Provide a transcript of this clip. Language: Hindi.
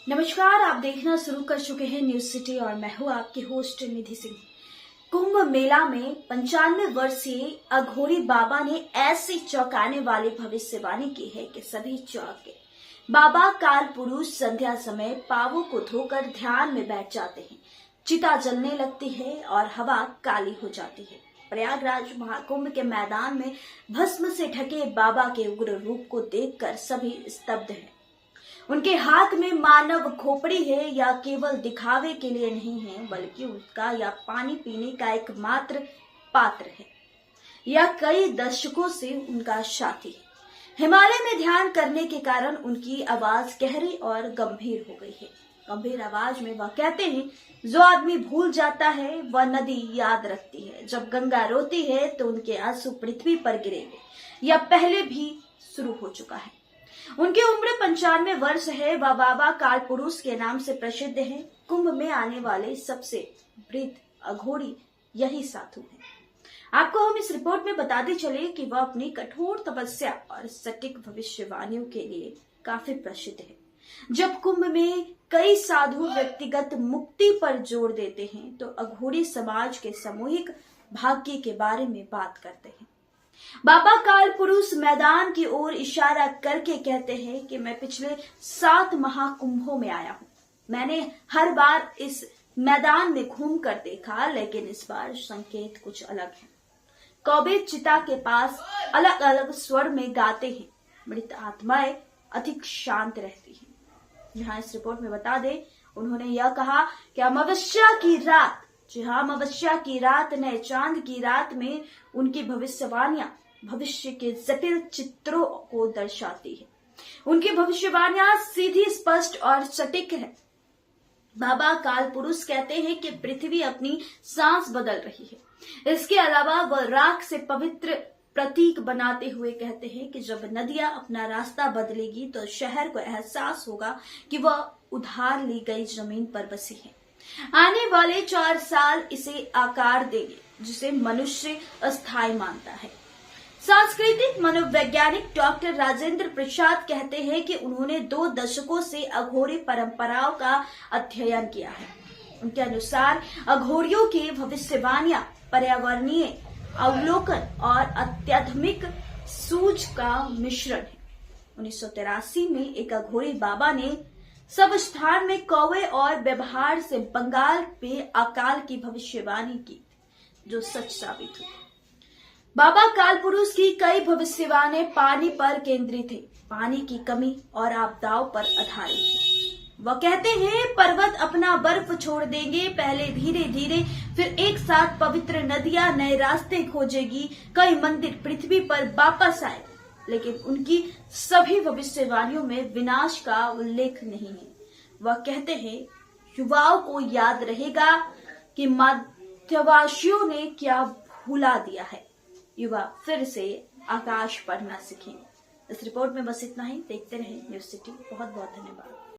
नमस्कार, आप देखना शुरू कर चुके हैं न्यूज सिटी और मैं हूं आपकी होस्ट निधि सिंह। कुंभ मेला में 95 वर्षीय अघोरी बाबा ने ऐसी चौंकाने वाली भविष्यवाणी की है कि सभी चौंक गए। बाबा काल पुरुष संध्या समय पावों को धोकर ध्यान में बैठ जाते हैं। चिता जलने लगती है और हवा काली हो जाती है। प्रयागराज महाकुंभ के मैदान में भस्म से ढके बाबा के उग्र रूप को देखकर सभी स्तब्ध हैं। उनके हाथ में मानव खोपड़ी है या केवल दिखावे के लिए नहीं है, बल्कि उसका या पानी पीने का एकमात्र पात्र है या कई दशकों से उनका साथी है। हिमालय में ध्यान करने के कारण उनकी आवाज गहरी और गंभीर हो गई है। गंभीर आवाज में वह कहते हैं, जो आदमी भूल जाता है वह नदी याद रखती है। जब गंगा रोती है तो उनके आंसू पृथ्वी पर गिरेंगे या पहले भी शुरू हो चुका है। उनकी उम्र 95 वर्ष है। वह बाबा काल पुरुष के नाम से प्रसिद्ध है। कुंभ में आने वाले सबसे वृद्ध अघोरी यही साधु है। आपको हम इस रिपोर्ट में बताते चले कि वह अपनी कठोर तपस्या और सटीक भविष्यवाणियों के लिए काफी प्रसिद्ध है। जब कुंभ में कई साधु व्यक्तिगत मुक्ति पर जोर देते हैं तो अघोरी समाज के सामूहिक भाग्य के बारे में बात करते हैं। बाबा काल पुरुष मैदान की ओर इशारा करके कहते हैं कि मैं पिछले 7 महाकुंभों में आया हूं। मैंने हर बार इस मैदान में घूमकर देखा, लेकिन इस बार संकेत कुछ अलग है। कौवे चिता के पास अलग अलग स्वर में गाते हैं। मृत आत्माएं अधिक शांत रहती हैं। यहाँ इस रिपोर्ट में बता दें, उन्होंने यह कहा कि अमावस्या की रात, जी हाँ, अमावस्या की रात, नए चांद की रात में उनकी भविष्यवाणियां भविष्य के जटिल चित्रों को दर्शाती है। उनकी भविष्यवाणियां सीधी, स्पष्ट और सटीक है। बाबा काल पुरुष कहते हैं कि पृथ्वी अपनी सांस बदल रही है। इसके अलावा वह राख से पवित्र प्रतीक बनाते हुए कहते हैं कि जब नदियां अपना रास्ता बदलेगी तो शहर को एहसास होगा कि वह उधार ली गई जमीन पर बसी है। आने वाले 4 साल इसे आकार देंगे जिसे मनुष्य अस्थायी मानता है। सांस्कृतिक मनोवैज्ञानिक डॉक्टर राजेंद्र प्रसाद कहते हैं कि उन्होंने 2 दशकों से अघोरी परंपराओं का अध्ययन किया है। उनके अनुसार अघोरियों की भविष्यवाणियां पर्यावरणीय अवलोकन और अत्याधुनिक सूझ का मिश्रण है। 1983 में एक अघोरी बाबा ने सब स्थान में कौवे और व्यवहार से बंगाल पे अकाल की भविष्यवाणी की, जो सच साबित हुई। बाबा काल पुरुष की कई भविष्यवाणी पानी पर केंद्रित थे, पानी की कमी और आपदाओं पर आधारित थे। वह कहते हैं, पर्वत अपना बर्फ छोड़ देंगे, पहले धीरे धीरे, फिर एक साथ पवित्र नदियां नए रास्ते खोजेगी, कई मंदिर पृथ्वी पर वापस आए। लेकिन उनकी सभी भविष्यवाणियों में विनाश का उल्लेख नहीं है। वह कहते हैं, युवाओं को याद रहेगा कि मध्यवासियों ने क्या भुला दिया है। युवा फिर से आकाश पढ़ना सीखें। इस रिपोर्ट में बस इतना ही। देखते रहें न्यूज सिटी। बहुत बहुत धन्यवाद।